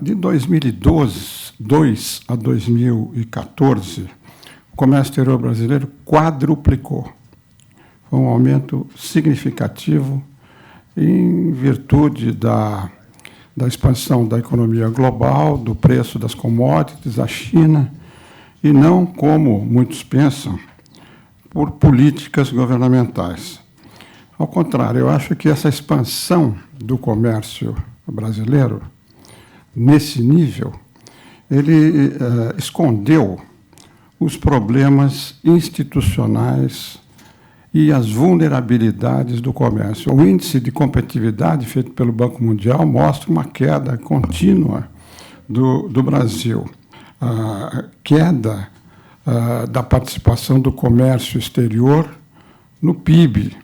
De 2002 a 2014, o comércio exterior brasileiro quadruplicou. Foi um aumento significativo em virtude da expansão da economia global, do preço das commodities, da China, e não, como muitos pensam, por políticas governamentais. Ao contrário, eu acho que essa expansão do comércio brasileiro, nesse nível, ele escondeu os problemas institucionais e as vulnerabilidades do comércio. O índice de competitividade feito pelo Banco Mundial mostra uma queda contínua do Brasil. A queda da participação do comércio exterior no PIB.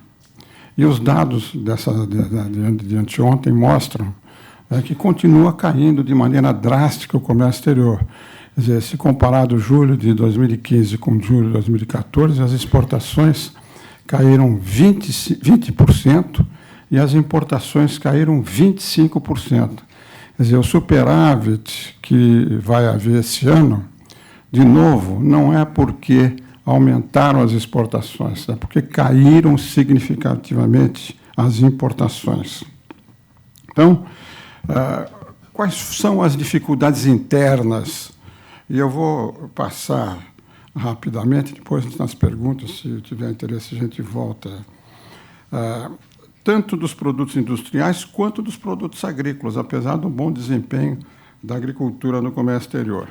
E os dados de anteontem mostram que continua caindo de maneira drástica o comércio exterior. Quer dizer, se comparado julho de 2015 com julho de 2014, as exportações caíram 20% e as importações caíram 25%. Quer dizer, o superávit que vai haver esse ano, de novo, não é porque aumentaram as exportações, é porque caíram significativamente as importações. Então, quais são as dificuldades internas? E eu vou passar rapidamente, depois nas perguntas, se tiver interesse, a gente volta. Tanto dos produtos industriais quanto dos produtos agrícolas, apesar do bom desempenho da agricultura no comércio exterior.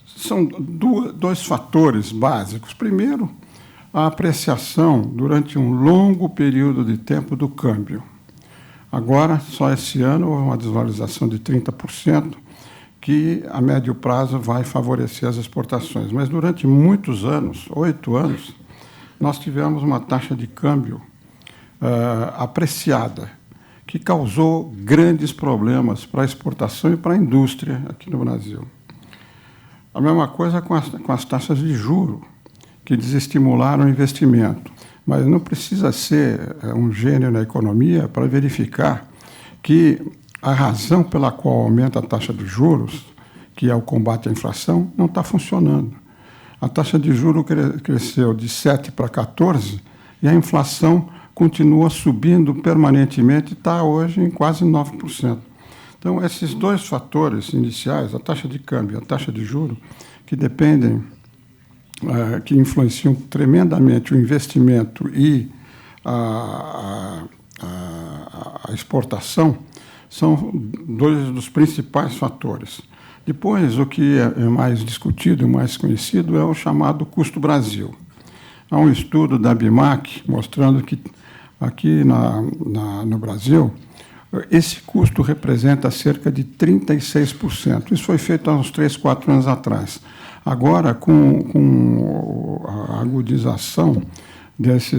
São dois fatores básicos. Primeiro, a apreciação durante um longo período de tempo do câmbio. Agora, só esse ano, houve uma desvalorização de 30%, que a médio prazo vai favorecer as exportações. Mas durante muitos anos, 8 anos, nós tivemos uma taxa de câmbio apreciada, que causou grandes problemas para a exportação e para a indústria aqui no Brasil. A mesma coisa com as taxas de juros, que desestimularam o investimento. Mas não precisa ser um gênio na economia para verificar que a razão pela qual aumenta a taxa de juros, que é o combate à inflação, não está funcionando. A taxa de juros cresceu de 7 para 14 e a inflação continua subindo permanentemente e está hoje em quase 9%. Então, esses dois fatores iniciais, a taxa de câmbio e a taxa de juros, que dependem, que influenciam tremendamente o investimento e a exportação, são dois dos principais fatores. Depois, o que é mais discutido e mais conhecido é o chamado custo Brasil. Há um estudo da BIMAC mostrando que aqui no Brasil, esse custo representa cerca de 36%. Isso foi feito há uns 3, 4 anos atrás. Agora, com a agudização dessa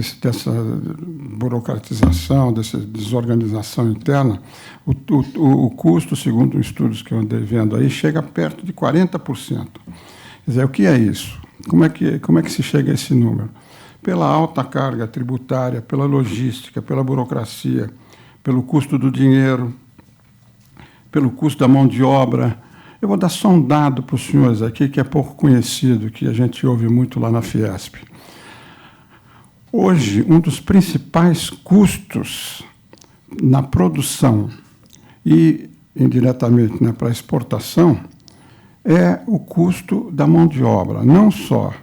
burocratização, dessa desorganização interna, o custo, segundo os estudos que eu andei vendo aí, chega perto de 40%. Quer dizer, o que é isso? Como é que se chega a esse número? Pela alta carga tributária, pela logística, pela burocracia, pelo custo do dinheiro, pelo custo da mão de obra. Eu vou dar só um dado para os senhores aqui, que é pouco conhecido, que a gente ouve muito lá na Fiesp. Hoje, um dos principais custos na produção e, indiretamente, para a exportação, é o custo da mão de obra, não só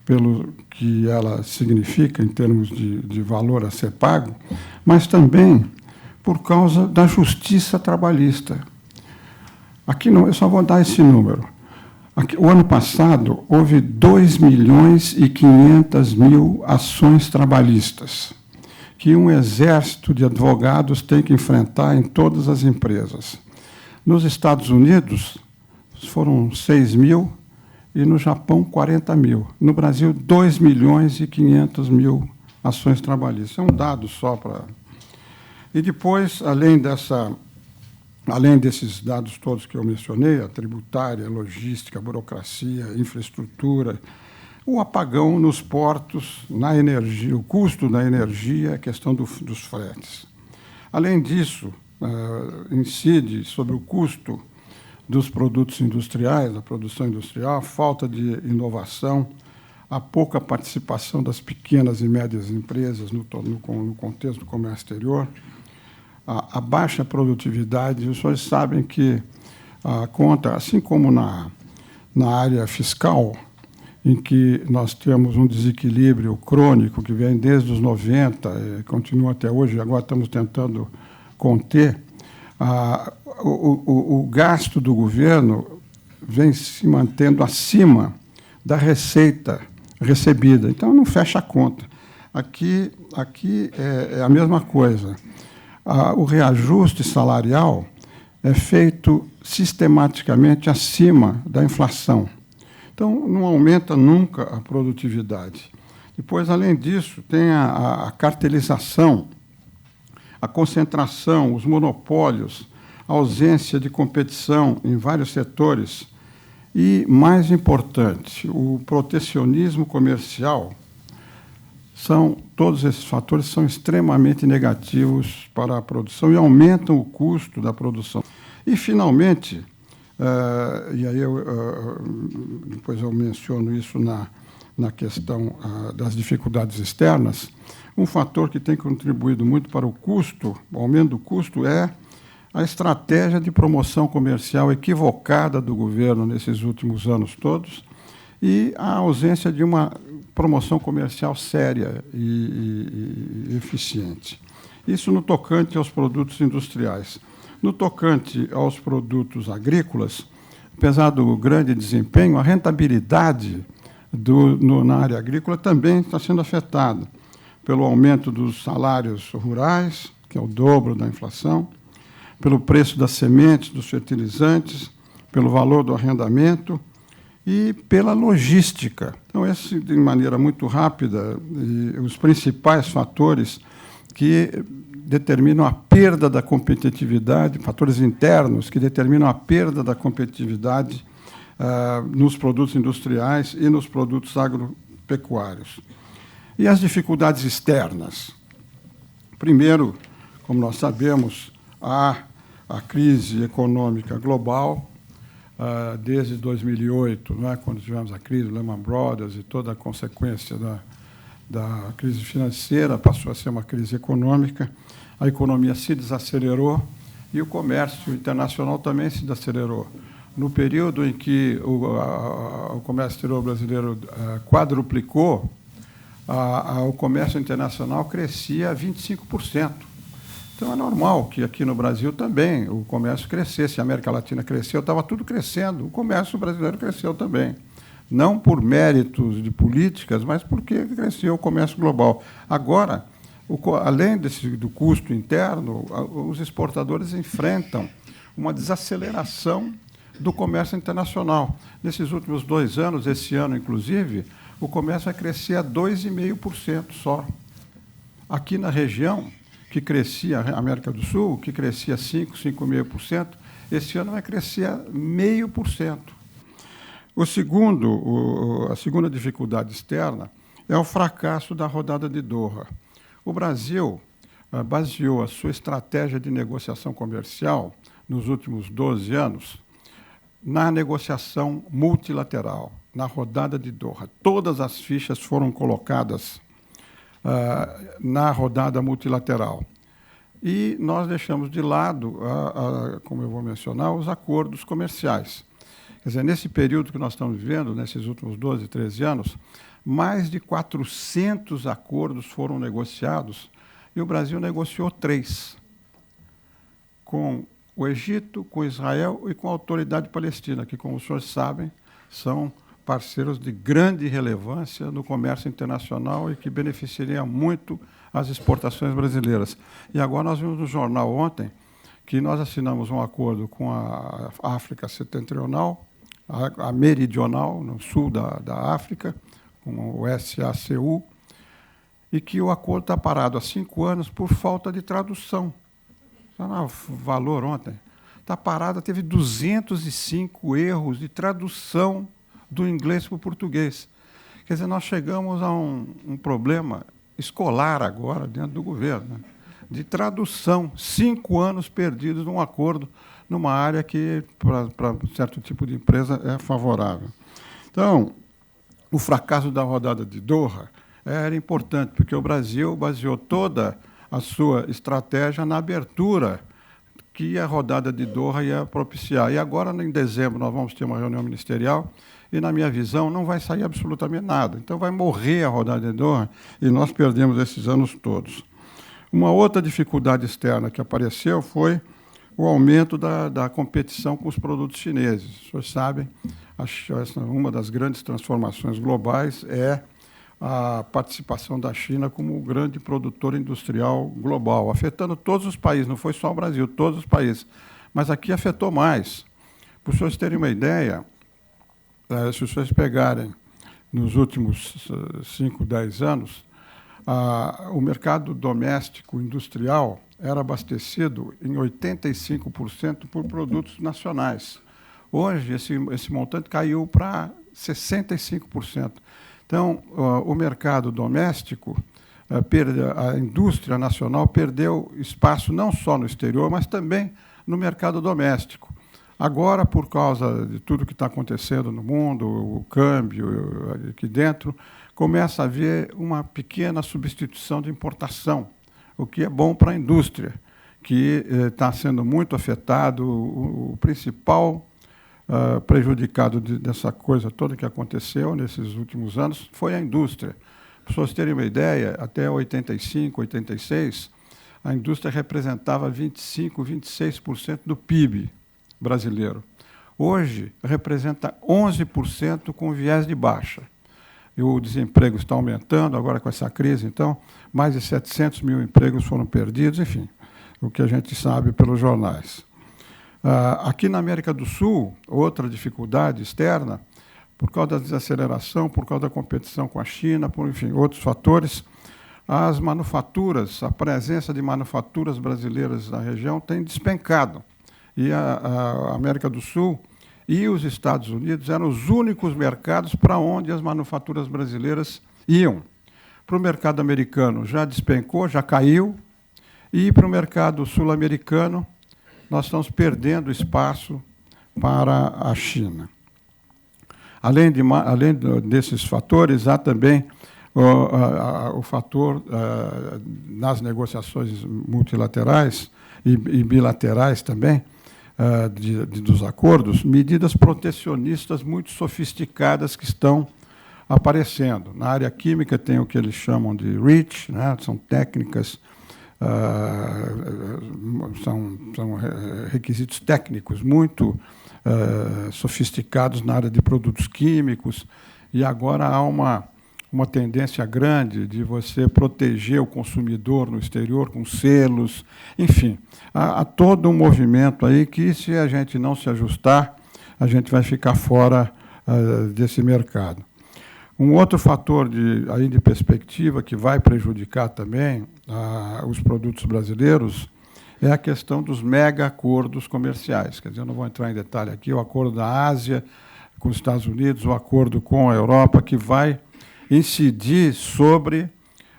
pelo que ela significa em termos de valor a ser pago, mas também por causa da justiça trabalhista. Aqui não, eu só vou dar esse número. O ano passado, houve 2.500.000 ações trabalhistas, que um exército de advogados tem que enfrentar em todas as empresas. Nos Estados Unidos, foram 6.000, e no Japão, 40.000. No Brasil, 2.500.000 ações trabalhistas. É um dado só para... E depois, além desses dados todos que eu mencionei, a tributária, a logística, a burocracia, a infraestrutura, o apagão nos portos, na energia, o custo da energia, a questão dos fretes. Além disso, incide sobre o custo dos produtos industriais, da produção industrial, a falta de inovação, a pouca participação das pequenas e médias empresas no contexto do comércio exterior, a baixa produtividade. Os senhores sabem que a conta, assim como na área fiscal, em que nós temos um desequilíbrio crônico que vem desde os 90 e continua até hoje, agora estamos tentando conter, o gasto do governo vem se mantendo acima da receita recebida. Então, não fecha a conta. Aqui é a mesma coisa. O reajuste salarial é feito sistematicamente acima da inflação. Então, não aumenta nunca a produtividade. Depois, além disso, tem a cartelização, a concentração, os monopólios, a ausência de competição em vários setores e, mais importante, o protecionismo comercial. Todos esses fatores são extremamente negativos para a produção e aumentam o custo da produção. E, finalmente, e aí depois eu menciono isso na questão das dificuldades externas, um fator que tem contribuído muito para o aumento do custo, é a estratégia de promoção comercial equivocada do governo nesses últimos anos todos e a ausência de uma promoção comercial séria e eficiente. Isso no tocante aos produtos industriais. No tocante aos produtos agrícolas, apesar do grande desempenho, a rentabilidade na área agrícola também está sendo afetada pelo aumento dos salários rurais, que é o dobro da inflação, pelo preço das sementes, dos fertilizantes, pelo valor do arrendamento e pela logística. Então, esse, de maneira muito rápida, os principais fatores que determinam a perda da competitividade, fatores internos que determinam a perda da competitividade nos produtos industriais e nos produtos agropecuários. E as dificuldades externas? Primeiro, como nós sabemos, há a crise econômica global, desde 2008, não é, quando tivemos a crise do Lehman Brothers e toda a consequência da crise financeira, passou a ser uma crise econômica, a economia se desacelerou e o comércio internacional também se desacelerou. No período em que o comércio exterior brasileiro quadruplicou, o comércio internacional crescia 25%. Então, é normal que aqui no Brasil também o comércio crescesse. A América Latina cresceu, estava tudo crescendo. O comércio brasileiro cresceu também. Não por méritos de políticas, mas porque cresceu o comércio global. Agora, além do custo interno, os exportadores enfrentam uma desaceleração do comércio internacional. Nesses últimos 2 anos, esse ano, inclusive, o comércio vai crescer a 2,5% só. Aqui na região, que crescia, a América do Sul, que crescia 5,5%, esse ano vai crescer a 0,5%. A segunda dificuldade externa é o fracasso da rodada de Doha. O Brasil baseou a sua estratégia de negociação comercial nos últimos 12 anos na negociação multilateral, na rodada de Doha. Todas as fichas foram colocadas na rodada multilateral. E nós deixamos de lado, como eu vou mencionar, os acordos comerciais. Quer dizer, nesse período que nós estamos vivendo, nesses últimos 12, 13 anos, mais de 400 acordos foram negociados e o Brasil negociou 3, com o Egito, com Israel e com a Autoridade Palestina, que, como os senhores sabem, são parceiros de grande relevância no comércio internacional e que beneficiariam muito as exportações brasileiras. E agora nós vimos no jornal ontem que nós assinamos um acordo com a África Setentrional, a Meridional, no sul da África, com o SACU, e que o acordo está parado há 5 anos por falta de tradução. Está o valor ontem. Está parado, teve 205 erros de tradução do inglês para o português. Quer dizer, nós chegamos a um problema escolar agora dentro do governo, né? de tradução, 5 anos perdidos num acordo, numa área que, para certo tipo de empresa, é favorável. Então, o fracasso da rodada de Doha era importante, porque o Brasil baseou toda a sua estratégia na abertura que a rodada de Doha ia propiciar. E agora, em dezembro, nós vamos ter uma reunião ministerial e, na minha visão, não vai sair absolutamente nada. Então, vai morrer a rodada de Doha e nós perdemos esses anos todos. Uma outra dificuldade externa que apareceu foi o aumento da competição com os produtos chineses. Os senhores sabem, uma das grandes transformações globais é a participação da China como grande produtor industrial global, afetando todos os países, não foi só o Brasil, todos os países. Mas aqui afetou mais. Para os senhores terem uma ideia, se os senhores pegarem nos últimos 5, 10 anos, o mercado doméstico industrial era abastecido em 85% por produtos nacionais. Hoje, esse montante caiu para 65%. Então, o mercado doméstico, a indústria nacional perdeu espaço não só no exterior, mas também no mercado doméstico. Agora, por causa de tudo que está acontecendo no mundo, o câmbio aqui dentro, começa a haver uma pequena substituição de importação, o que é bom para a indústria, que está sendo muito afetado. O principal prejudicado dessa coisa toda que aconteceu nesses últimos anos foi a indústria. Para vocês terem uma ideia, até 85, 86, a indústria representava 25, 26% do PIB brasileiro. Hoje, representa 11% com viés de baixa. E o desemprego está aumentando, agora com essa crise, então, mais de 700 mil empregos foram perdidos, enfim, o que a gente sabe pelos jornais. Aqui na América do Sul, outra dificuldade externa, por causa da desaceleração, por causa da competição com a China, por, enfim, outros fatores, as manufaturas, a presença de manufaturas brasileiras na região tem despencado. E a América do Sul e os Estados Unidos eram os únicos mercados para onde as manufaturas brasileiras iam. Para o mercado americano já despencou, já caiu, e para o mercado sul-americano nós estamos perdendo espaço para a China. Além desses fatores, há também o fator nas negociações multilaterais e bilaterais também, dos acordos, medidas protecionistas muito sofisticadas que estão aparecendo. Na área química tem o que eles chamam de REACH, né? São técnicas, são requisitos técnicos muito sofisticados na área de produtos químicos, e agora há uma tendência grande de você proteger o consumidor no exterior com selos, enfim, há todo um movimento aí que, se a gente não se ajustar, a gente vai ficar fora desse mercado. Um outro fator de perspectiva que vai prejudicar também os produtos brasileiros é a questão dos mega acordos comerciais. Quer dizer, eu não vou entrar em detalhe aqui, o acordo da Ásia com os Estados Unidos, o acordo com a Europa, que vai incidir sobre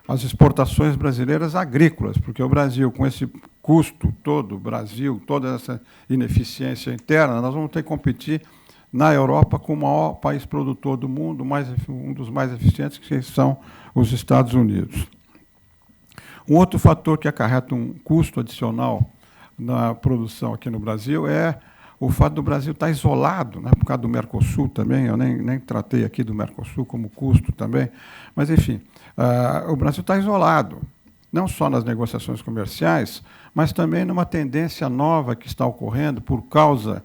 as exportações brasileiras agrícolas, porque o Brasil, com esse custo todo, o Brasil, toda essa ineficiência interna, nós vamos ter que competir na Europa com o maior país produtor do mundo, um dos mais eficientes, que são os Estados Unidos. Um outro fator que acarreta um custo adicional na produção aqui no Brasil é o fato do Brasil estar isolado, né, por causa do Mercosul também. Eu nem tratei aqui do Mercosul como custo também, mas, enfim, o Brasil está isolado, não só nas negociações comerciais, mas também numa tendência nova que está ocorrendo por causa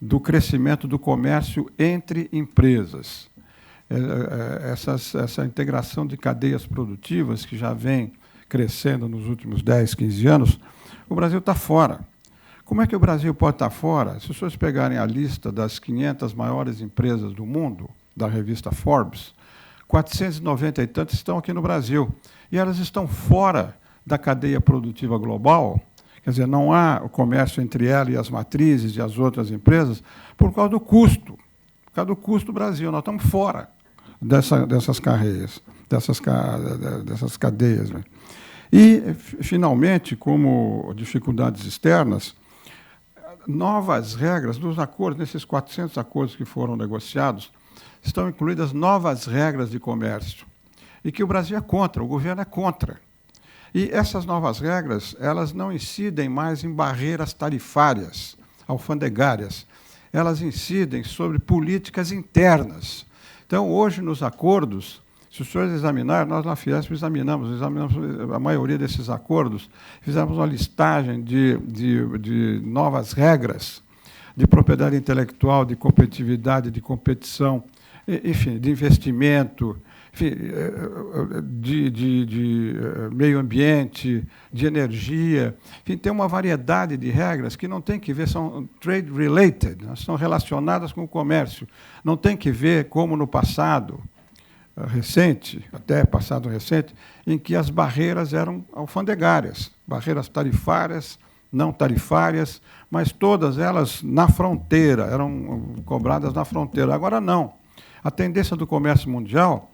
do crescimento do comércio entre empresas. Essa integração de cadeias produtivas que já vem crescendo nos últimos 10, 15 anos, o Brasil está fora. Como é que o Brasil pode estar fora? Se os senhores pegarem a lista das 500 maiores empresas do mundo, da revista Forbes, 490 e tantas estão aqui no Brasil. E elas estão fora da cadeia produtiva global. Quer dizer, não há o comércio entre ela e as matrizes e as outras empresas por causa do custo. Por causa do custo do Brasil. Nós estamos fora dessas cadeias. Né? E, finalmente, como dificuldades externas, novas regras dos acordos, nesses 400 acordos que foram negociados, estão incluídas novas regras de comércio, e que o Brasil é contra, o governo é contra. E essas novas regras, elas não incidem mais em barreiras tarifárias, alfandegárias, elas incidem sobre políticas internas. Então, hoje, nos acordos, se os senhores examinarem, nós na Fiesp examinamos a maioria desses acordos, fizemos uma listagem de novas regras de propriedade intelectual, de competitividade, de competição, enfim, de investimento, enfim, de meio ambiente, de energia. Enfim, tem uma variedade de regras que não tem que ver, são trade-related, são relacionadas com o comércio. Não tem que ver, como no passado recente, até passado recente, em que as barreiras eram alfandegárias, barreiras tarifárias, não tarifárias, mas todas elas na fronteira, eram cobradas na fronteira. Agora, não. A tendência do comércio mundial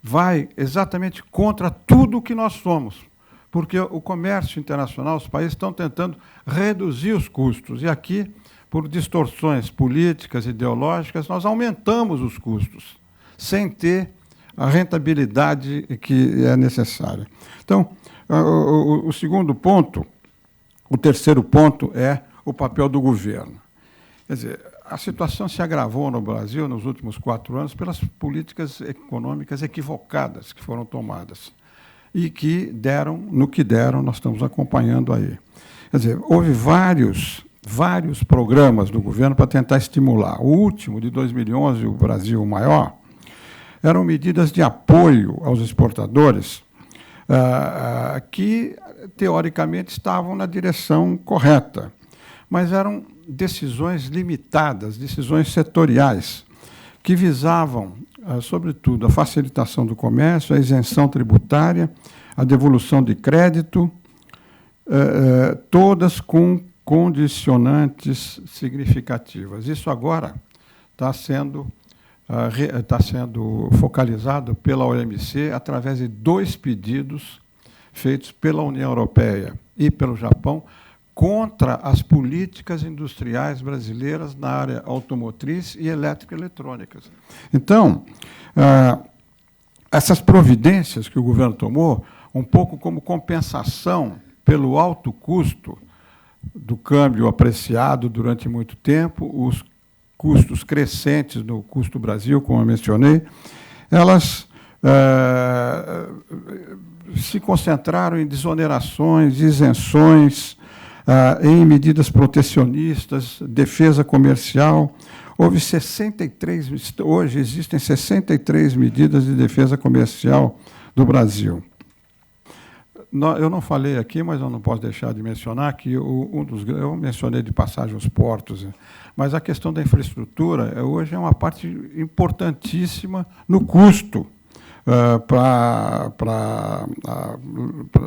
vai exatamente contra tudo o que nós somos, porque o comércio internacional, os países estão tentando reduzir os custos, e aqui, por distorções políticas, ideológicas, nós aumentamos os custos, sem ter a rentabilidade que é necessária. Então, o segundo ponto, o terceiro ponto é o papel do governo. Quer dizer, a situação se agravou no Brasil nos últimos 4 anos pelas políticas econômicas equivocadas que foram tomadas e que deram, no que deram, nós estamos acompanhando aí. Quer dizer, houve vários programas do governo para tentar estimular. O último, de 2011, o Brasil maior, eram medidas de apoio aos exportadores que, teoricamente, estavam na direção correta, mas eram decisões limitadas, decisões setoriais, que visavam, sobretudo, a facilitação do comércio, a isenção tributária, a devolução de crédito, todas com condicionantes significativas. Isso agora está sendo focalizado pela OMC através de 2 pedidos feitos pela União Europeia e pelo Japão contra as políticas industriais brasileiras na área automotriz e elétrico-eletrônicas. Então, essas providências que o governo tomou, um pouco como compensação pelo alto custo do câmbio apreciado durante muito tempo, os custos crescentes no custo Brasil, como eu mencionei, elas se concentraram em desonerações, isenções, em medidas protecionistas, defesa comercial. Houve 63, hoje existem 63 medidas de defesa comercial do Brasil. Eu não falei aqui, mas eu não posso deixar de mencionar que eu mencionei de passagem os portos, mas a questão da infraestrutura hoje é uma parte importantíssima no custo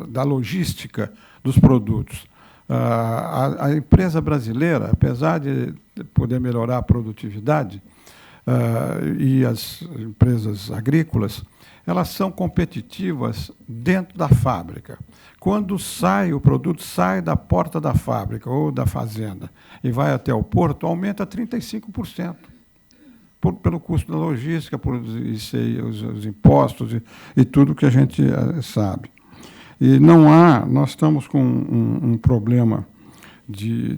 da logística dos produtos. A empresa brasileira, apesar de poder melhorar a produtividade, e as empresas agrícolas, elas são competitivas dentro da fábrica. Quando o produto sai da porta da fábrica ou da fazenda e vai até o porto, aumenta 35%, pelo custo da logística, por os impostos e tudo que a gente sabe. E nós estamos com um problema de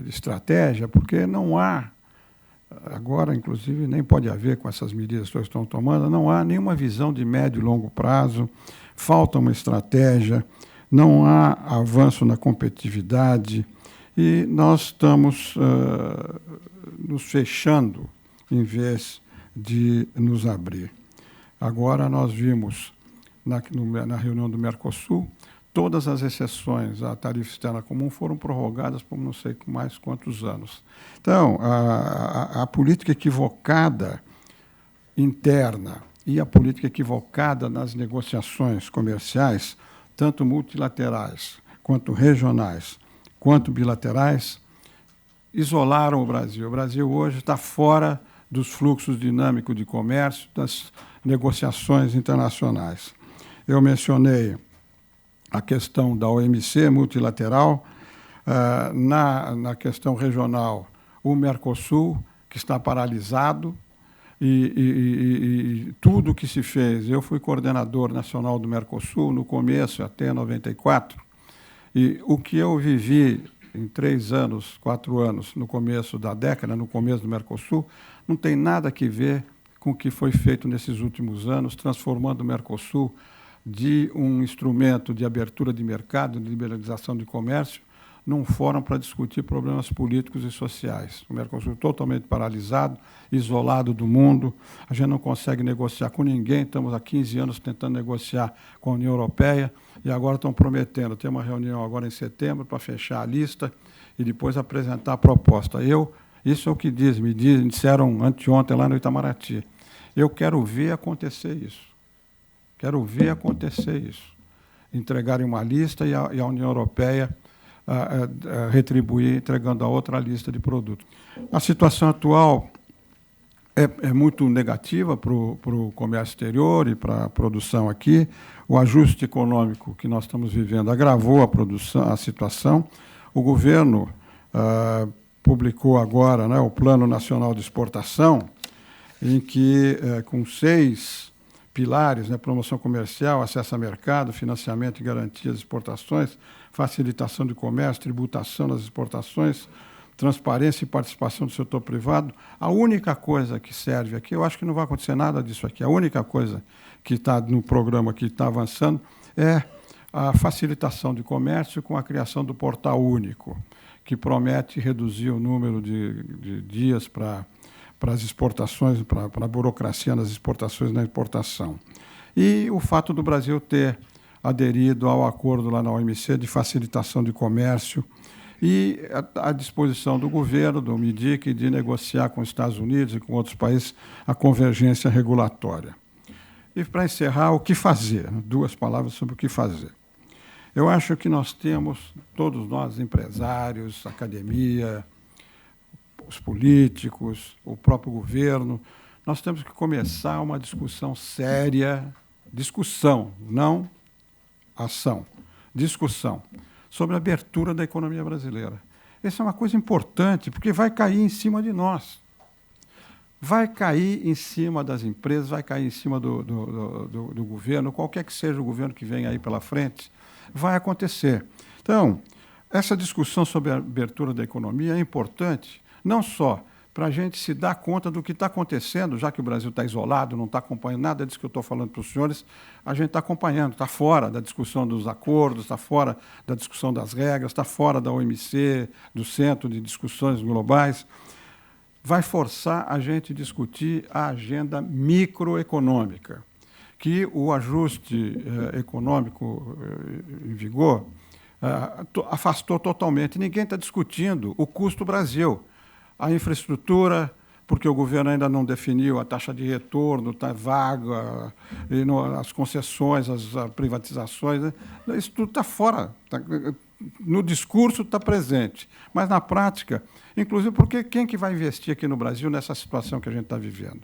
estratégia, porque não há, agora, inclusive, nem pode haver com essas medidas que estão tomando, não há nenhuma visão de médio e longo prazo, falta uma estratégia, não há avanço na competitividade, e nós estamos nos fechando em vez de nos abrir. Agora, nós vimos, na reunião do Mercosul, todas as exceções à tarifa externa comum foram prorrogadas por não sei mais quantos anos. Então, a política equivocada interna e a política equivocada nas negociações comerciais, tanto multilaterais, quanto regionais, quanto bilaterais, isolaram o Brasil. O Brasil hoje está fora dos fluxos dinâmicos de comércio, das negociações internacionais. Eu mencionei a questão da OMC multilateral, na questão regional, o Mercosul, que está paralisado, e tudo que se fez. Eu fui coordenador nacional do Mercosul no começo, até 94, e o que eu vivi em 3 anos, 4 anos, no começo da década, no começo do Mercosul, não tem nada que ver com o que foi feito nesses últimos anos, transformando o Mercosul de um instrumento de abertura de mercado, de liberalização de comércio, num fórum para discutir problemas políticos e sociais. O Mercosul totalmente paralisado, isolado do mundo, a gente não consegue negociar com ninguém, estamos há 15 anos tentando negociar com a União Europeia e agora estão prometendo ter uma reunião agora em setembro para fechar a lista e depois apresentar a proposta. Isso é o que me disseram anteontem lá no Itamaraty. Eu quero ver acontecer isso. Quero ver acontecer isso. Entregarem uma lista e a União Europeia retribuir, entregando a outra lista de produtos. A situação atual é muito negativa para o comércio exterior e para a produção aqui. O ajuste econômico que nós estamos vivendo agravou a situação. O governo publicou agora, né, o Plano Nacional de Exportação, em que, com 6 pilares, né, promoção comercial, acesso a mercado, financiamento e garantia das exportações, facilitação de comércio, tributação das exportações, transparência e participação do setor privado. A única coisa que serve aqui, eu acho que não vai acontecer nada disso aqui, a única coisa que está no programa que está avançando é a facilitação de comércio com a criação do portal único, que promete reduzir o número de dias para as exportações, para a burocracia nas exportações e na importação. E o fato do Brasil ter aderido ao acordo lá na OMC de facilitação de comércio e a disposição do governo, do MIDIC, de negociar com os Estados Unidos e com outros países a convergência regulatória. E, para encerrar, o que fazer? 2 palavras sobre o que fazer. Eu acho que nós temos, todos nós, empresários, academia, os políticos, o próprio governo, nós temos que começar uma discussão séria, discussão, não ação, discussão, sobre a abertura da economia brasileira. Essa é uma coisa importante, porque vai cair em cima de nós. Vai cair em cima das empresas, vai cair em cima do governo, qualquer que seja o governo que venha aí pela frente, vai acontecer. Então, essa discussão sobre a abertura da economia é importante, não só para a gente se dar conta do que está acontecendo, já que o Brasil está isolado, não está acompanhando nada disso que eu estou falando para os senhores, a gente está acompanhando, está fora da discussão dos acordos, está fora da discussão das regras, está fora da OMC, do Centro de Discussões Globais. Vai forçar a gente a discutir a agenda microeconômica, que o ajuste econômico em vigor afastou totalmente. Ninguém está discutindo o custo Brasil. A infraestrutura, porque o governo ainda não definiu a taxa de retorno, está vaga, e as concessões, as privatizações, né? Isso tudo está fora. No discurso está presente, mas na prática, inclusive porque quem que vai investir aqui no Brasil nessa situação que a gente está vivendo?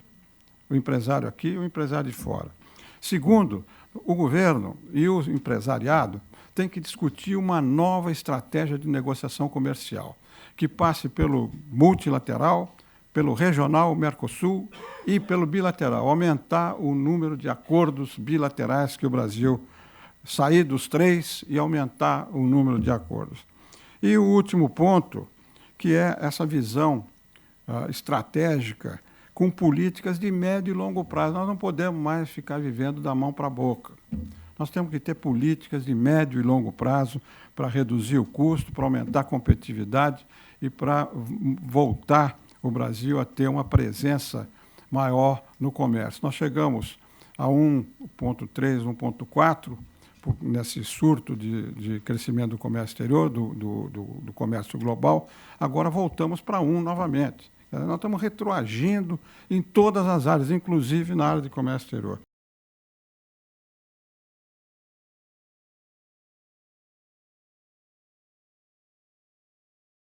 O empresário aqui e o empresário de fora. Segundo, o governo e o empresariado têm que discutir uma nova estratégia de negociação comercial, que passe pelo multilateral, pelo regional Mercosul e pelo bilateral, aumentar o número de acordos bilaterais que o Brasil sair dos 3 e aumentar o número de acordos. E o último ponto, que é essa visão estratégica com políticas de médio e longo prazo. Nós não podemos mais ficar vivendo da mão para a boca. Nós temos que ter políticas de médio e longo prazo para reduzir o custo, para aumentar a competitividade e para voltar o Brasil a ter uma presença maior no comércio. Nós chegamos a 1,3, 1,4 nesse surto de crescimento do comércio exterior, do comércio global. Agora voltamos para 1 novamente. Nós estamos retroagindo em todas as áreas, inclusive na área de comércio exterior.